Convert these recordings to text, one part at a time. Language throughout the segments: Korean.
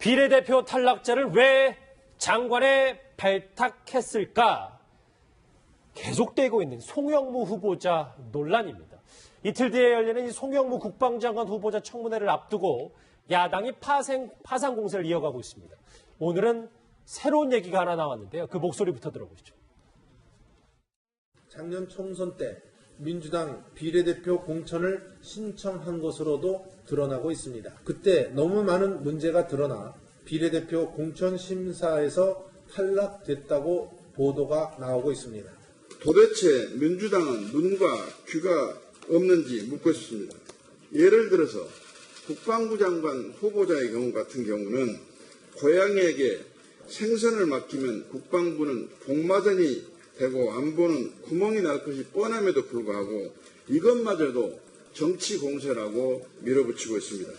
비례대표 탈락자를 왜 장관에 발탁했을까? 계속되고 있는 송영무 후보자 논란입니다. 이틀 뒤에 열리는 이 송영무 국방장관 후보자 청문회를 앞두고 야당이 파상 공세를 이어가고 있습니다. 오늘은 새로운 얘기가 하나 나왔는데요. 그 목소리부터 들어보시죠. 작년 총선 때 민주당 비례대표 공천을 신청한 것으로도 드러나고 있습니다. 그때 너무 많은 문제가 드러나 비례대표 공천 심사에서 탈락됐다고 보도가 나오고 있습니다. 도대체 민주당은 눈과 귀가 없는지 묻고 싶습니다. 예를 들어서 국방부 장관 후보자의 경우 같은 경우는 고양이에게 생선을 맡기면 국방부는 복마전이 되고 안보는 구멍이 날 것이 뻔함에도 불구하고 이것마저도 정치 공세라고 밀어붙이고 있습니다.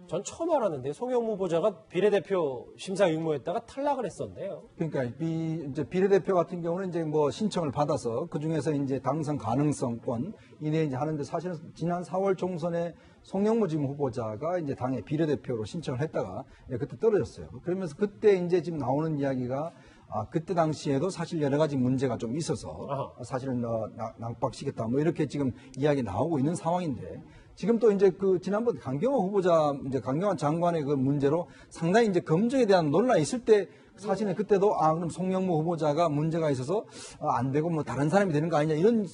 전 처음 알았는데 송영무 후보자가 비례대표 심사 응모했다가 탈락을 했었네요. 그러니까 이제 비례대표 같은 경우는 이제 뭐 신청을 받아서 그 중에서 이제 당선 가능성권 이내 이제 하는데 사실은 지난 4월 총선에 송영무 지금 후보자가 이제 당의 비례대표로 신청을 했다가 그때 떨어졌어요. 그러면서 그때 이제 지금 나오는 이야기가 그때 당시에도 사실 여러 가지 문제가 좀 있어서 사실은 낙박시켰다 뭐 이렇게 지금 이야기 나오고 있는 상황인데 지금 또 이제 지난번 강경화 후보자 이제 강경화 장관의 그 문제로 상당히 이제 검증에 대한 논란이 있을 때 사실은 그때도 그럼 송영무 후보자가 문제가 있어서 안 되고 뭐 다른 사람이 되는 거 아니냐 이런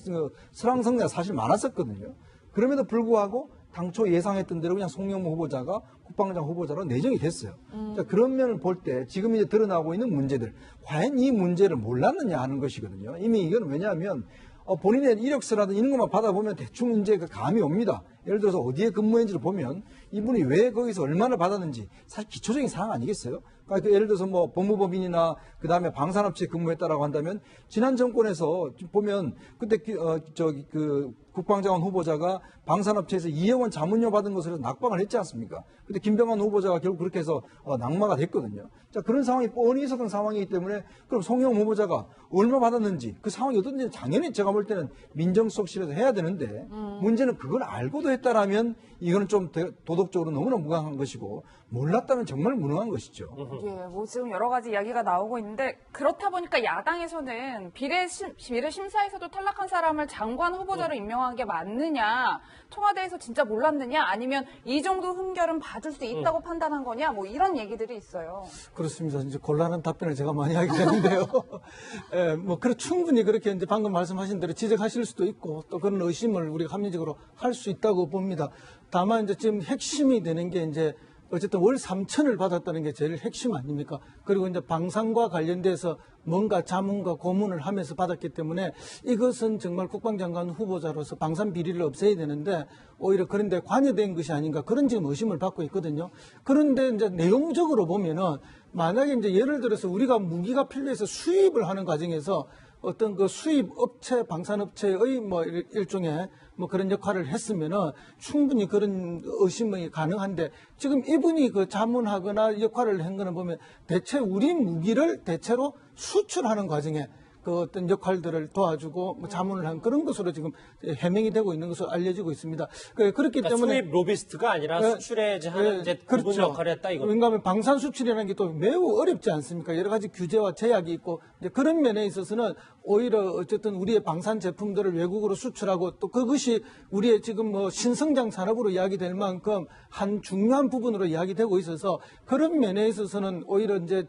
설왕설래가 사실 많았었거든요. 그럼에도 불구하고 당초 예상했던 대로 그냥 송영무 후보자가 국방장 후보자로 내정이 됐어요. 자, 그런 면을 볼 때 지금 이제 드러나고 있는 문제들, 과연 이 문제를 몰랐느냐 하는 것이거든요. 이미 이건 왜냐하면 본인의 이력서라든지 이런 것만 받아보면 대충 이제 감이 옵니다. 예를 들어서 어디에 근무했는지를 보면 이분이 왜 거기서 얼마나 받았는지 사실 기초적인 사항 아니겠어요? 그러니까 예를 들어서 뭐 법무법인이나 그 다음에 방산업체에 근무했다라고 한다면 지난 정권에서 보면 그때 국방장관 후보자가 방산업체에서 2억 원 자문료 받은 것으로 낙방을 했지 않습니까? 근데 김병환 후보자가 결국 그렇게 해서 낙마가 됐거든요. 자, 그런 상황이 뻔히 있었던 상황이기 때문에 그럼 송영무 후보자가 얼마 받았는지 그 상황이 어떤지 당연히 제가 볼 때는 민정수석실에서 해야 되는데 문제는 그걸 알고도 했다라면 이거는 좀 도덕적으로 너무나 무강한 것이고 몰랐다면 정말 무능한 것이죠. 예, 뭐 지금 여러 가지 이야기가 나오고 있는데 그렇다 보니까 야당에서는 비례 심사에서도 탈락한 사람을 장관 후보자로 임명한 게 맞느냐, 청와대에서 진짜 몰랐느냐, 아니면 이 정도 흠결은 봐줄 수 있다고 판단한 거냐, 뭐 이런 얘기들이 있어요. 그렇습니다. 이제 곤란한 답변을 제가 많이 하게 되는데요. 예, 뭐 충분히 그렇게 이제 방금 말씀하신 대로 지적하실 수도 있고 또 그런 의심을 우리가 합리적으로 할 수 있다고 봅니다. 다만 이제 지금 핵심이 되는 게 이제 어쨌든 월 3천을 받았다는 게 제일 핵심 아닙니까? 그리고 이제 방산과 관련돼서 뭔가 자문과 고문을 하면서 받았기 때문에 이것은 정말 국방장관 후보자로서 방산 비리를 없애야 되는데 오히려 그런데 관여된 것이 아닌가 그런 지금 의심을 받고 있거든요. 그런데 이제 내용적으로 보면은 만약에 이제 예를 들어서 우리가 무기가 필요해서 수입을 하는 과정에서 어떤 그 수입 업체, 방산업체의 뭐 일종의 뭐 그런 역할을 했으면은 충분히 그런 의심이 가능한데 지금 이분이 그 자문하거나 역할을 한 거는 보면 대체 우리 무기를 대체로 수출하는 과정에 그 어떤 역할들을 도와주고 뭐 자문을 한 그런 것으로 지금 해명이 되고 있는 것으로 알려지고 있습니다. 그렇기 그러니까 때문에 수입 로비스트가 아니라 수출에 하는 이제 그분 역할을 했다 이거. 왜냐하면 방산 수출이라는 게 또 매우 어렵지 않습니까? 여러 가지 규제와 제약이 있고 이제 그런 면에 있어서는 오히려 어쨌든 우리의 방산 제품들을 외국으로 수출하고 또 그것이 우리의 지금 뭐 신성장 산업으로 이야기될 만큼 한 중요한 부분으로 이야기되고 있어서 그런 면에 있어서는 오히려 이제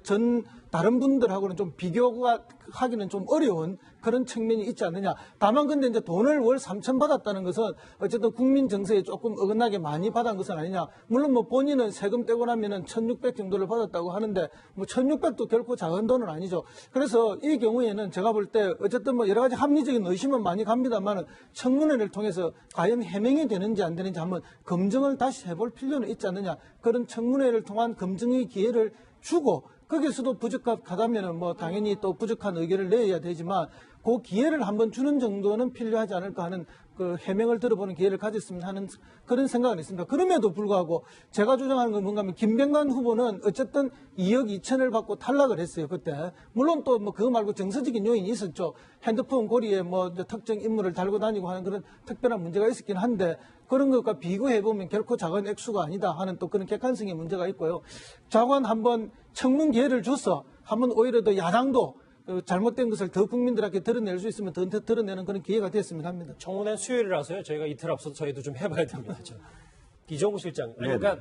다른 분들하고는 좀 비교가 하기는 좀 어려운 그런 측면이 있지 않느냐. 다만 근데 이제 돈을 월 3천 받았다는 것은 어쨌든 국민 정서에 조금 어긋나게 많이 받은 것은 아니냐. 물론 뭐 본인은 세금 떼고 나면은 1,600 정도를 받았다고 하는데 뭐 1,600도 결코 작은 돈은 아니죠. 그래서 이 경우에는 제가 볼 때 어쨌든 뭐 여러 가지 합리적인 의심은 많이 갑니다만 청문회를 통해서 과연 해명이 되는지 안 되는지 한번 검증을 다시 해볼 필요는 있지 않느냐. 그런 청문회를 통한 검증의 기회를 주고 거기서도 부족하다면 뭐 당연히 또 부족한 의견을 내야 되지만 그 기회를 한번 주는 정도는 필요하지 않을까 하는 그 해명을 들어보는 기회를 가졌으면 하는 그런 생각은 있습니다. 그럼에도 불구하고 제가 주장하는 건 뭔가 하면 김병관 후보는 어쨌든 2억 2천을 받고 탈락을 했어요, 그때. 물론 또 뭐 그거 말고 정서적인 요인이 있었죠. 핸드폰 고리에 뭐 특정 인물을 달고 다니고 하는 그런 특별한 문제가 있었긴 한데 그런 것과 비교해보면 결코 작은 액수가 아니다 하는 또 그런 객관성의 문제가 있고요. 좌관 한번 청문 기회를 줘서 한번 오히려 더 야당도 잘못된 것을 더 국민들에게 드러낼 수 있으면 더 드러내는 그런 기회가 됐으면 합니다. 청문회는 수요일이라서요. 저희가 이틀 앞서서 저희도 좀 해봐야 됩니다. 이정우 실장. 그러니까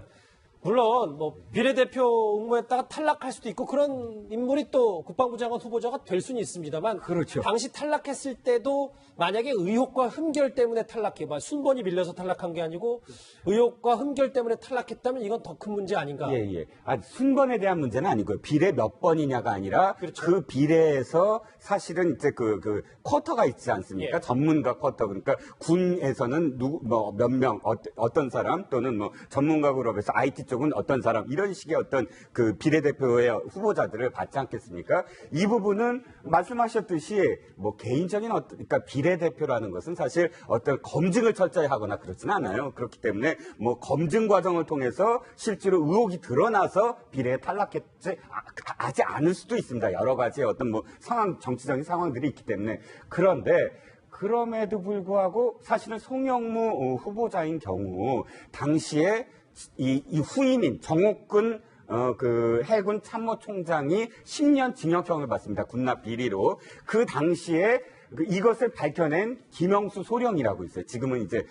물론 뭐 비례대표 응모했다가 탈락할 수도 있고 그런 인물이 또 국방부 장관 후보자가 될 수는 있습니다만 그렇죠. 당시 탈락했을 때도 만약에 의혹과 흠결 때문에 탈락해 봐 순번이 밀려서 탈락한 게 아니고 의혹과 흠결 때문에 탈락했다면 이건 더 큰 문제 아닌가? 예. 순번에 대한 문제는 아니고요. 비례 몇 번이냐가 아니라 그렇죠. 그 비례에서 사실은 이제 그 쿼터가 있지 않습니까? 예. 전문가 쿼터. 그러니까 군에서는 몇 명, 어떤 사람 또는 뭐 전문가 그룹에서 IT 쪽은 어떤 사람 이런 식의 어떤 그 비례대표의 후보자들을 받지 않겠습니까? 이 부분은 말씀하셨듯이 뭐 개인적인 그러니까 비례대표라는 것은 사실 어떤 검증을 철저히 하거나 그렇지는 않아요. 그렇기 때문에 뭐 검증 과정을 통해서 실제로 의혹이 드러나서 비례에 하지 않을 수도 있습니다. 여러 가지 어떤 뭐 정치적인 상황들이 있기 때문에. 그런데 그럼에도 불구하고 사실은 송영무 후보자인 경우 당시에 이 후임인 정옥근 그 해군 참모총장이 10년 징역형을 받습니다. 군납 비리로. 그 당시에 이것을 밝혀낸 김영수 소령이라고 있어요. 지금은 이제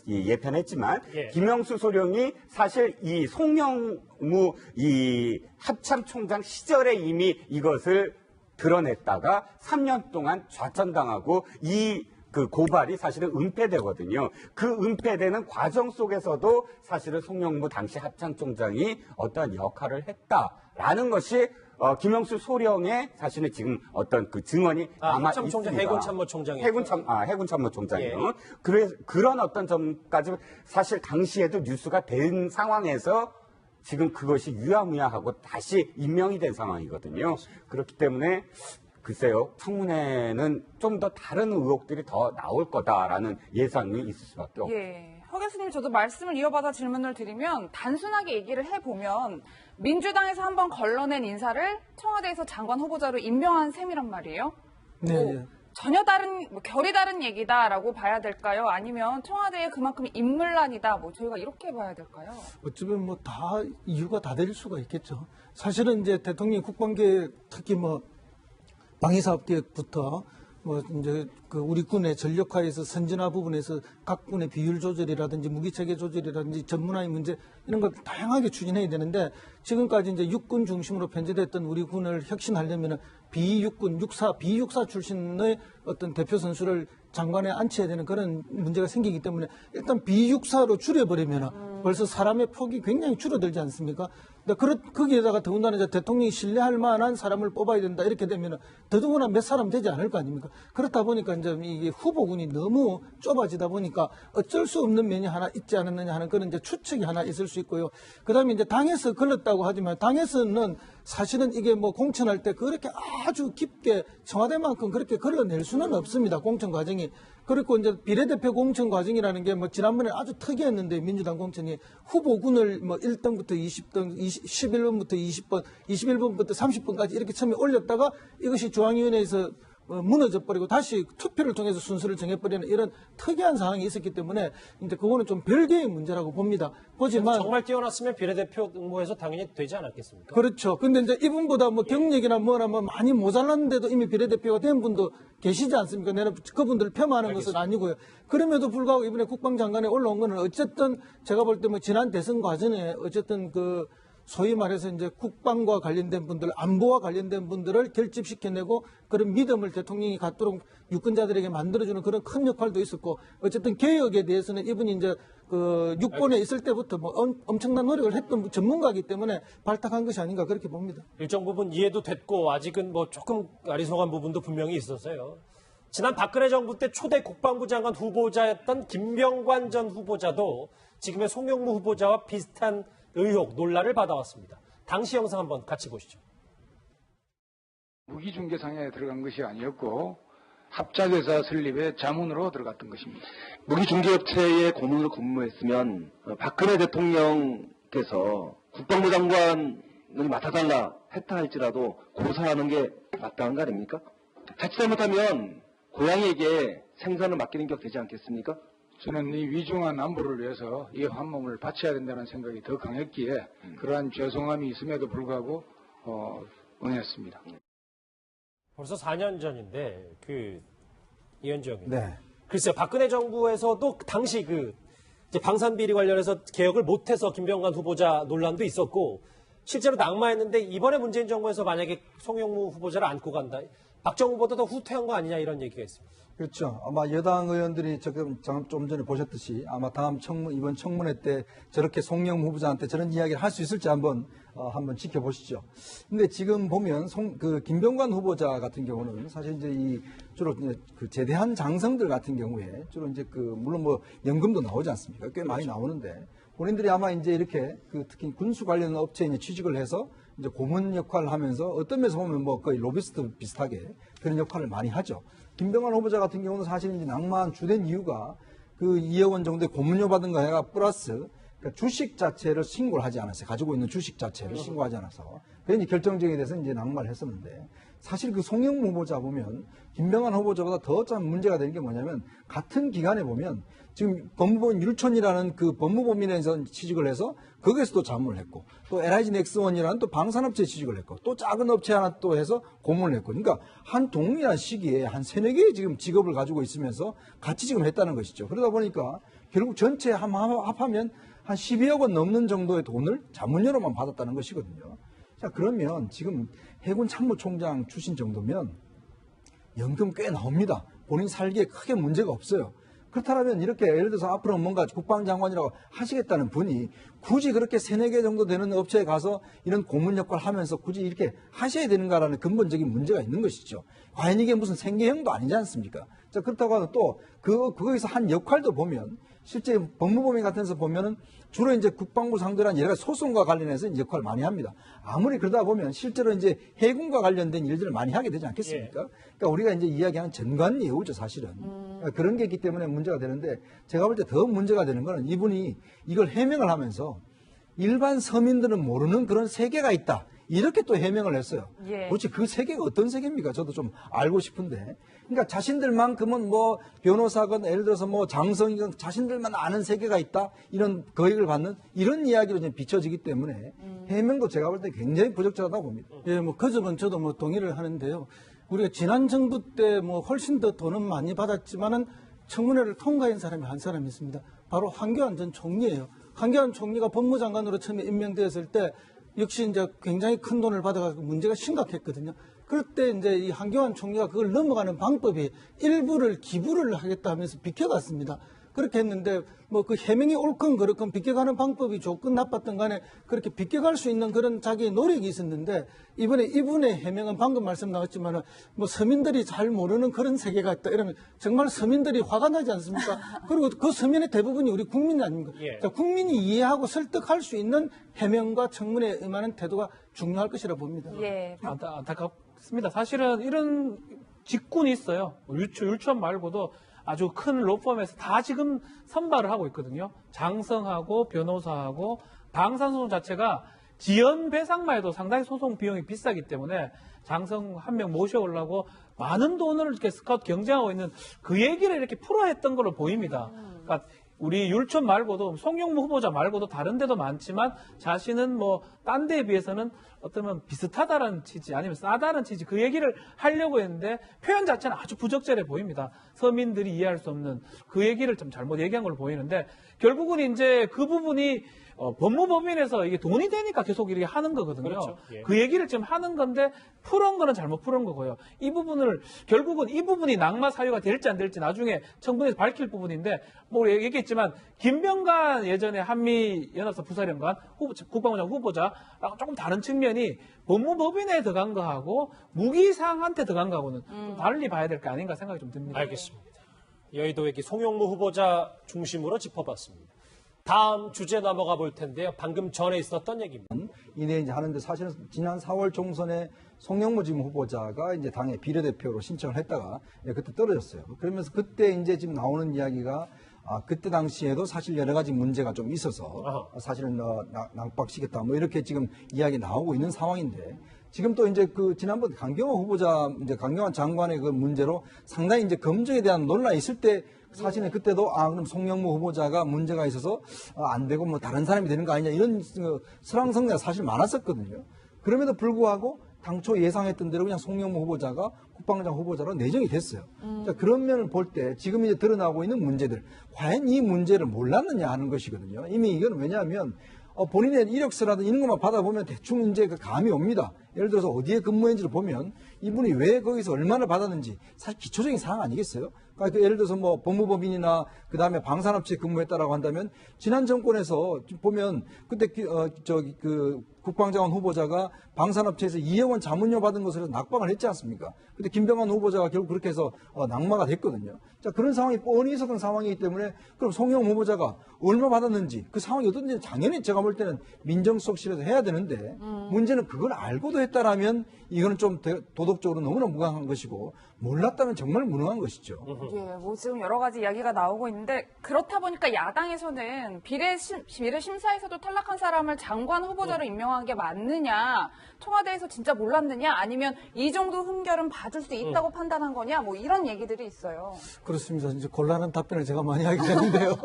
예편했지만 예. 김영수 소령이 사실 이 송영무 이 합참총장 시절에 이미 이것을 드러냈다가 3년 동안 좌천당하고 그 고발이 사실은 은폐되거든요. 그 은폐되는 과정 속에서도 사실은 송영무 당시 합참총장이 어떠한 역할을 했다라는 것이 김영수 소령의 사실은 지금 어떤 그 증언이 남아 합참총장 있습니다. 해군 참모총장이 해군 참모총장이요. 예. 그런 어떤 점까지 사실 당시에도 뉴스가 된 상황에서 지금 그것이 유야무야하고 다시 임명이 된 상황이거든요. 그렇기 때문에 글쎄요, 청문회는 좀 더 다른 의혹들이 더 나올 거다라는 예상이 있을 수밖에 없죠. 예. 허 교수님, 저도 말씀을 이어받아 질문을 드리면 단순하게 얘기를 해보면 민주당에서 한번 걸러낸 인사를 청와대에서 장관 후보자로 임명한 셈이란 말이에요. 네. 뭐 전혀 다른, 결이 다른 얘기다라고 봐야 될까요? 아니면 청와대에 그만큼 인물난이다, 저희가 이렇게 봐야 될까요? 어쩌면 뭐 다 이유가 다 될 수가 있겠죠. 사실은 이제 대통령 국방계획 특히 방위사업계획부터 이제 그 우리 군의 전력화에서 선진화 부분에서 각 군의 비율 조절이라든지 무기체계 조절이라든지 전문화의 문제 이런 걸 다양하게 추진해야 되는데 지금까지 이제 육군 중심으로 편제됐던 우리 군을 혁신하려면은 비육군, 비육사 출신의 어떤 대표 선수를 장관에 앉혀야 되는 그런 문제가 생기기 때문에 일단 비육사로 줄여버리면은 벌써 사람의 폭이 굉장히 줄어들지 않습니까? 근데 거기에다가 더군다나 이제 대통령이 신뢰할 만한 사람을 뽑아야 된다 이렇게 되면은 더더구나 몇 사람 되지 않을 거 아닙니까? 그렇다 보니까 이제 이게 후보군이 너무 좁아지다 보니까 어쩔 수 없는 면이 하나 있지 않았느냐 하는 그런 이제 추측이 하나 있을 수 있고요. 그 다음에 이제 당에서 걸렸다고 하지만 당에서는 사실은 이게 공천할 때 그렇게 아주 깊게 청와대만큼 그렇게 걸러낼 수는 없습니다. 공천 과정이. 그리고 이제 비례대표 공천 과정이라는 게 지난번에 아주 특이했는데 민주당 공천이 후보군을 1등부터 20등, 11번부터 20번, 21번부터 30번까지 이렇게 처음에 올렸다가 이것이 중앙위원회에서 무너져 버리고 다시 투표를 통해서 순서를 정해버리는 이런 특이한 상황이 있었기 때문에 이제 그거는 좀 별개의 문제라고 봅니다. 보지만 정말 뛰어났으면 비례대표 응모해서 당연히 되지 않았겠습니까? 그렇죠. 근데 이제 이분보다 경력이나 뭐나 많이 모자랐는데도 이미 비례대표가 된 분도 계시지 않습니까? 내가 그분들을 폄하하는 것은 아니고요. 그럼에도 불구하고 이번에 국방장관에 올라온 거는 어쨌든 제가 볼 때 지난 대선 과정에 어쨌든 소위 말해서 이제 국방과 관련된 분들, 안보와 관련된 분들을 결집시켜내고 그런 믿음을 대통령이 갖도록 유권자들에게 만들어주는 그런 큰 역할도 있었고 어쨌든 개혁에 대해서는 이분이 이제 육본에 있을 때부터 엄청난 노력을 했던 전문가이기 때문에 발탁한 것이 아닌가 그렇게 봅니다. 일정 부분 이해도 됐고 아직은 조금 아리송한 부분도 분명히 있어서요. 지난 박근혜 정부 때 초대 국방부 장관 후보자였던 김병관 전 후보자도 지금의 송영무 후보자와 비슷한 의혹, 논란을 받아왔습니다. 당시 영상 한번 같이 보시죠. 무기중개상에 들어간 것이 아니었고 합작회사 설립의 자문으로 들어갔던 것입니다. 무기중개업체의 고문으로 근무했으면 박근혜 대통령께서 국방부 장관을 맡아달라 했다 할지라도 고사하는 게 마땅한 거 아닙니까? 자칫 잘못하면 고향에게 생산을 맡기는 격 되지 않겠습니까? 저는 이 위중한 안보를 위해서 이 한몸을 바쳐야 된다는 생각이 더 강했기에 그러한 죄송함이 있음에도 불구하고 응했습니다. 벌써 4년 전인데 이현주 의원님. 네. 글쎄요, 박근혜 정부에서도 당시 이제 방산비리 관련해서 개혁을 못해서 김병관 후보자 논란도 있었고, 실제로 낙마했는데 이번에 문재인 정부에서 만약에 송영무 후보자를 안고 간다, 박정후보다 더 후퇴한 거 아니냐 이런 얘기가 있습니다. 그렇죠. 아마 여당 의원들이 좀 전에 보셨듯이 아마 다음 이번 청문회 때 저렇게 송영무 후보자한테 저런 이야기를 할 수 있을지 한번 지켜보시죠. 근데 지금 보면 김병관 후보자 같은 경우는 사실 이제 주로 제대한 장성들 같은 경우에 주로 이제 물론 뭐 연금도 나오지 않습니까? 꽤 많이 나오는데 본인들이 아마 이제 이렇게 특히 군수 관련 업체에 이제 취직을 해서 이제 고문 역할을 하면서 어떤 면에서 보면 뭐 거의 로비스트 비슷하게 그런 역할을 많이 하죠. 김병관 후보자 같은 경우는 사실 이제 낙마한 주된 이유가 2억 원 정도의 고문료 받은 거 해가 플러스 주식 자체를 신고를 하지 않았어요. 가지고 있는 주식 자체를 신고하지 않아서. 그게 이제 결정적에 대해서 이제 낙마를 했었는데 사실 송영무 후보자 보면 김병관 후보자보다 더 좀 문제가 되는 게 뭐냐면 같은 기간에 보면 지금 법무법인 율촌이라는 법무법인에서 취직을 해서 거기에서도 자문을 했고 또 LIG 넥스원이라는 또 방산업체에 취직을 했고 또 작은 업체 하나 또 해서 고문을 했고 그러니까 한 동일한 시기에 한 3-4개의 지금 직업을 가지고 있으면서 같이 지금 했다는 것이죠. 그러다 보니까 결국 전체 합하면 한 12억 원 넘는 정도의 돈을 자문료로만 받았다는 것이거든요. 자, 그러면 지금 해군 참모총장 출신 정도면 연금 꽤 나옵니다. 본인 살기에 크게 문제가 없어요. 그렇다면 이렇게 예를 들어서 앞으로 뭔가 국방장관이라고 하시겠다는 분이 굳이 그렇게 3-4개 정도 되는 업체에 가서 이런 고문 역할을 하면서 굳이 이렇게 하셔야 되는가라는 근본적인 문제가 있는 것이죠. 과연 이게 무슨 생계형도 아니지 않습니까? 자, 그렇다고 하면 또 거기서 한 역할도 보면 실제 법무법인 같은 데서 보면은 주로 이제 국방부 상대로 한 여러 가지 소송과 관련해서 역할을 많이 합니다. 아무리 그러다 보면 실제로 이제 해군과 관련된 일들을 많이 하게 되지 않겠습니까? 예. 그러니까 우리가 이제 이야기하는 전관예우죠, 사실은. 그러니까 그런 게 있기 때문에 문제가 되는데 제가 볼 때 더 문제가 되는 거는 이분이 이걸 해명을 하면서 일반 서민들은 모르는 그런 세계가 있다. 이렇게 또 해명을 했어요. 예. 도대체 그 세계가 어떤 세계입니까? 저도 좀 알고 싶은데. 그러니까 자신들만큼은 뭐 변호사건 예를 들어서 뭐 장성이건 자신들만 아는 세계가 있다. 이런 거액을 받는 이런 이야기로 좀 비춰지기 때문에 해명도 제가 볼 때 굉장히 부적절하다고 봅니다. 예, 뭐 그 점은 저도 뭐 동의를 하는데요. 우리가 지난 정부 때 뭐 훨씬 더 돈은 많이 받았지만은 청문회를 통과한 사람이 한 사람이 있습니다. 바로 황교안 전 총리예요. 황교안 총리가 법무장관으로 처음에 임명되었을 때 역시 이제 굉장히 큰 돈을 받아가지고 문제가 심각했거든요. 그럴 때 이제 이 황교안 총리가 그걸 넘어가는 방법이 일부를 기부를 하겠다 하면서 비켜갔습니다. 그렇게 했는데 뭐 그 해명이 옳건 그렇건 비껴가는 방법이 좋건 나빴던 간에 그렇게 비껴갈 수 있는 그런 자기의 노력이 있었는데 이번에 이분의 해명은 방금 말씀 나왔지만은 뭐 서민들이 잘 모르는 그런 세계가 있다 이러면 정말 서민들이 화가 나지 않습니까? 그리고 그 서민의 대부분이 우리 국민 아닙니까? 예. 자, 국민이 이해하고 설득할 수 있는 해명과 청문회에 임하는 태도가 중요할 것이라 봅니다. 예. 안타깝습니다. 사실은 이런 직군이 있어요. 율촌 말고도 아주 큰 로펌에서 다 지금 선발을 하고 있거든요. 장성하고 변호사하고 방산소송 자체가 지연 배상만 해도 상당히 소송 비용이 비싸기 때문에 장성 한 명 모셔오려고 많은 돈을 이렇게 스카우트 경쟁하고 있는 그 얘기를 이렇게 풀어했던 걸로 보입니다. 그러니까 우리 율촌 말고도 송영무 후보자 말고도 다른 데도 많지만 자신은 뭐 딴 데에 비해서는 어쩌면 비슷하다는 취지 아니면 싸다는 취지 그 얘기를 하려고 했는데 표현 자체는 아주 부적절해 보입니다. 서민들이 이해할 수 없는 그 얘기를 좀 잘못 얘기한 걸로 보이는데 결국은 이제 그 부분이 법무법인에서 이게 돈이 되니까 계속 이렇게 하는 거거든요. 그렇죠. 예. 그 얘기를 지금 하는 건데 풀은 거는 잘못 풀은 거고요. 이 부분을 결국은 이 부분이 낙마 사유가 될지 안 될지 나중에 청문회에서 밝힐 부분인데 뭐 우리 얘기했지만 김병관 예전에 한미연합사 부사령관 국방부 장관 후보자랑 조금 다른 측면이 법무법인에 들어간 거하고 무기상한테 들어간 거하고는 좀 달리 봐야 될 거 아닌가 생각이 좀 듭니다. 알겠습니다. 여의도 얘기 송영무 후보자 중심으로 짚어봤습니다. 다음 주제 넘어가 볼 텐데요. 방금 전에 있었던 얘기입니다. 이내 이제 하는데 사실은 지난 4월 총선에 송영무 지금 후보자가 이제 당의 비례대표로 신청을 했다가 그때 떨어졌어요. 그러면서 그때 이제 지금 나오는 이야기가 그때 당시에도 사실 여러 가지 문제가 좀 있어서 사실은 낭박시켰다 뭐 이렇게 지금 이야기 나오고 있는 상황인데 지금 또 이제 지난번 강경화 후보자 이제 강경화 장관의 그 문제로 상당히 이제 검증에 대한 논란이 있을 때 사실은 그때도 그럼 송영무 후보자가 문제가 있어서 안 되고 뭐 다른 사람이 되는 거 아니냐 이런 설왕설래가 사실 많았었거든요. 그럼에도 불구하고 당초 예상했던 대로 그냥 송영무 후보자가 국방장 후보자로 내정이 됐어요. 자, 그런 면을 볼 때 지금 이제 드러나고 있는 문제들, 과연 이 문제를 몰랐느냐 하는 것이거든요. 이미 이건 왜냐하면 본인의 이력서라든지 이런 것만 받아보면 대충 이제 그 감이 옵니다. 예를 들어서 어디에 근무했는지를 보면 이분이 왜 거기서 얼마나 받았는지 사실 기초적인 사항 아니겠어요? 그러니까 예를 들어서 뭐 법무법인이나 그 다음에 방산업체에 근무했다라고 한다면 지난 정권에서 보면 그때 국방장관 후보자가 방산업체에서 2억 원 자문료 받은 것으로 낙방을 했지 않습니까? 근데 김병환 후보자가 결국 그렇게 해서 낙마가 됐거든요. 자, 그런 상황이 뻔히 있었던 상황이기 때문에 그럼 송영무 후보자가 얼마 받았는지 그 상황이 어떤지 당연히 제가 볼 때는 민정수석실에서 해야 되는데 문제는 그걸 알고도 했다라면 이거는 좀 도덕적으로 너무나 무강한 것이고 몰랐다면 정말 무능한 것이죠. 예, 뭐 지금 여러 가지 이야기가 나오고 있는데 그렇다 보니까 야당에서는 비례 심사에서도 탈락한 사람을 장관 후보자로 임명한 게 맞느냐, 청와대에서 진짜 몰랐느냐, 아니면 이 정도 흠결은 봐줄 수 있다고 판단한 거냐, 뭐 이런 얘기들이 있어요. 그렇습니다. 이제 곤란한 답변을 제가 많이 하게 되는데요.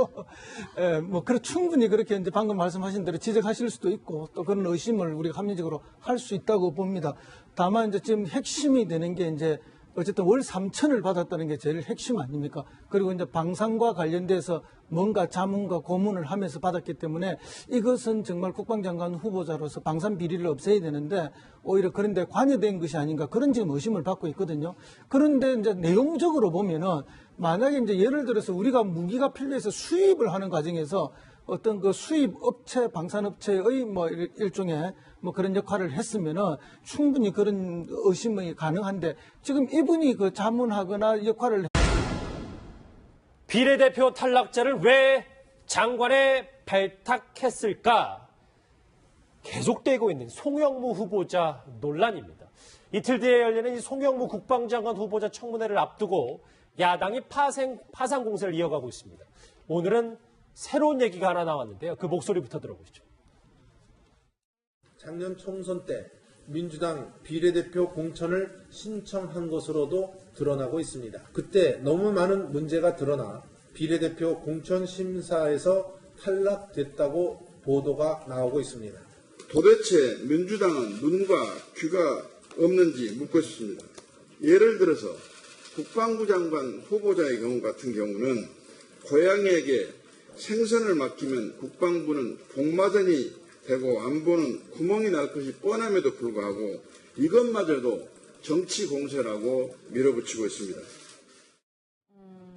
예, 뭐 충분히 그렇게 이제 방금 말씀하신 대로 지적하실 수도 있고 또 그런 의심을 우리가 합리적으로 할 수 있다고 봅니다. 다만 이제 지금 핵심이 되는 게 이제 어쨌든 월 3천을 받았다는 게 제일 핵심 아닙니까? 그리고 이제 방산과 관련돼서 뭔가 자문과 고문을 하면서 받았기 때문에 이것은 정말 국방장관 후보자로서 방산 비리를 없애야 되는데 오히려 그런데 관여된 것이 아닌가 그런 지금 의심을 받고 있거든요. 그런데 이제 내용적으로 보면은 만약에 이제 예를 들어서 우리가 무기가 필요해서 수입을 하는 과정에서 어떤 그 수입 업체, 방산업체의 뭐 일종의 뭐 그런 역할을 했으면은 충분히 그런 의심이 가능한데 지금 이분이 그 자문하거나 역할을 비례대표 탈락자를 왜 장관에 발탁했을까? 계속되고 있는 송영무 후보자 논란입니다. 이틀 뒤에 열리는 이 송영무 국방장관 후보자 청문회를 앞두고 야당이 파상 공세를 이어가고 있습니다. 오늘은 새로운 얘기가 하나 나왔는데요. 그 목소리부터 들어보시죠. 작년 총선 때 민주당 비례대표 공천을 신청한 것으로도 드러나고 있습니다. 그때 너무 많은 문제가 드러나 비례대표 공천 심사에서 탈락됐다고 보도가 나오고 있습니다. 도대체 민주당은 눈과 귀가 없는지 묻고 싶습니다. 예를 들어서 국방부 장관 후보자의 경우 같은 경우는 고양이에게 생선을 맡기면 국방부는 복마전이 되고 안보는 구멍이 날 것이 뻔함에도 불구하고 이것마저도 정치 공세라고 밀어붙이고 있습니다.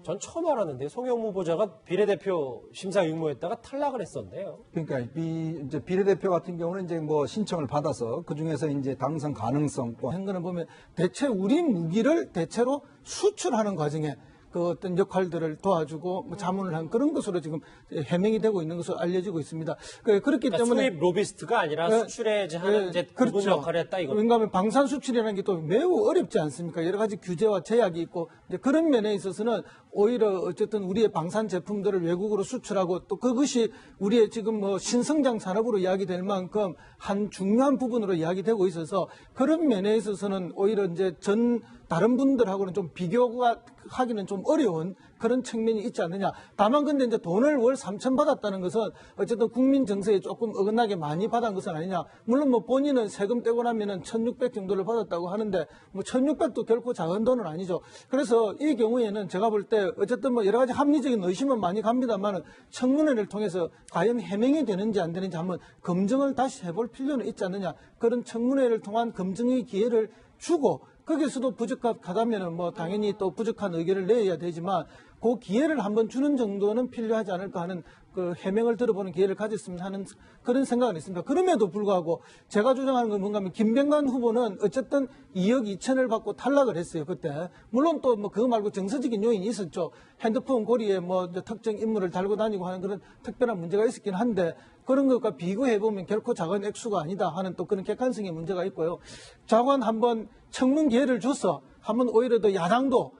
전 처음 알았는데 송영무 후보자가 비례대표 심사 의무했다가 탈락을 했었네요. 그러니까 이제 비례대표 같은 경우는 이제 뭐 신청을 받아서 그 중에서 이제 당선 가능성 한 거는 보면 대체 우리 무기를 대체로 수출하는 과정에 그 어떤 역할들을 도와주고 뭐 자문을 한 그런 것으로 지금 해명이 되고 있는 것으로 알려지고 있습니다. 그렇기 그러니까 때문에 수입 로비스트가 아니라 수출에 하는 이제 그분 역할을 했다 이거. 왜냐하면 방산 수출이라는 게 또 매우 어렵지 않습니까? 여러 가지 규제와 제약이 있고 이제 그런 면에 있어서는 오히려 어쨌든 우리의 방산 제품들을 외국으로 수출하고 또 그것이 우리의 지금 뭐 신성장 산업으로 이야기될 만큼 한 중요한 부분으로 이야기되고 있어서 그런 면에 있어서는 오히려 이제 다른 분들하고는 좀 비교가 하기는 좀 어려운 그런 측면이 있지 않느냐. 다만 근데 이제 돈을 월 3천 받았다는 것은 어쨌든 국민 정서에 조금 어긋나게 많이 받은 것은 아니냐. 물론 뭐 본인은 세금 떼고 나면은 1,600 정도를 받았다고 하는데 뭐 1,600도 결코 작은 돈은 아니죠. 그래서 이 경우에는 제가 볼 때 어쨌든 뭐 여러 가지 합리적인 의심은 많이 갑니다만 청문회를 통해서 과연 해명이 되는지 안 되는지 한번 검증을 다시 해볼 필요는 있지 않느냐. 그런 청문회를 통한 검증의 기회를 주고 거기서도 부족하다면 뭐 당연히 또 부족한 의견을 내야 되지만 그 기회를 한번 주는 정도는 필요하지 않을까 하는 그 해명을 들어보는 기회를 가졌으면 하는 그런 생각은 있습니다. 그럼에도 불구하고 제가 주장하는 건 뭔가 하면 김병관 후보는 어쨌든 2억 2천을 받고 탈락을 했어요. 그때. 물론 또 뭐 그거 말고 정서적인 요인이 있었죠. 핸드폰 고리에 뭐 특정 인물을 달고 다니고 하는 그런 특별한 문제가 있었긴 한데 그런 것과 비교해보면 결코 작은 액수가 아니다 하는 또 그런 객관성의 문제가 있고요. 장관 한번 청문 기회를 줘서 한번 오히려 더 야당도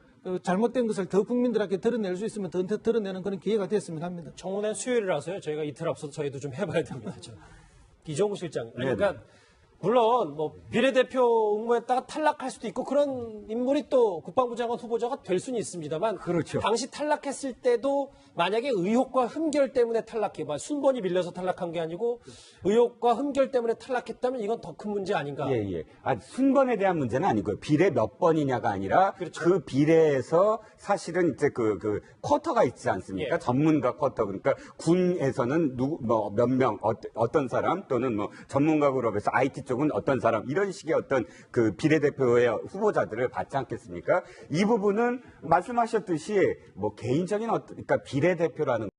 잘못된 것을 더 국민들에게 드러낼 수 있으면 더 드러내는 그런 기회가 됐으면 합니다. 청문회 수요일이라서요. 저희가 이틀 앞서서 저희도 좀 해봐야 됩니다. 이종우 실장. 그러니까 물론 뭐 비례대표 응모했다가 탈락할 수도 있고 그런 인물이 또 국방부 장관 후보자가 될 수는 있습니다만 그렇죠. 당시 탈락했을 때도 만약에 의혹과 흠결 때문에 탈락해 봐 순번이 밀려서 탈락한 게 아니고 의혹과 흠결 때문에 탈락했다면 이건 더 큰 문제 아닌가? 예. 순번에 대한 문제는 아니고요. 비례 몇 번이냐가 아니라 그렇죠. 그 비례에서 사실은 이제 그 쿼터가 있지 않습니까? 예. 전문가 쿼터. 그러니까 군에서는 몇 명, 어떤 사람 또는 뭐 전문가 그룹에서 IT 쪽은 어떤 사람 이런 식의 어떤 그 비례대표의 후보자들을 받지 않겠습니까? 이 부분은 말씀하셨듯이 뭐 개인적인 그러니까 비례대표라는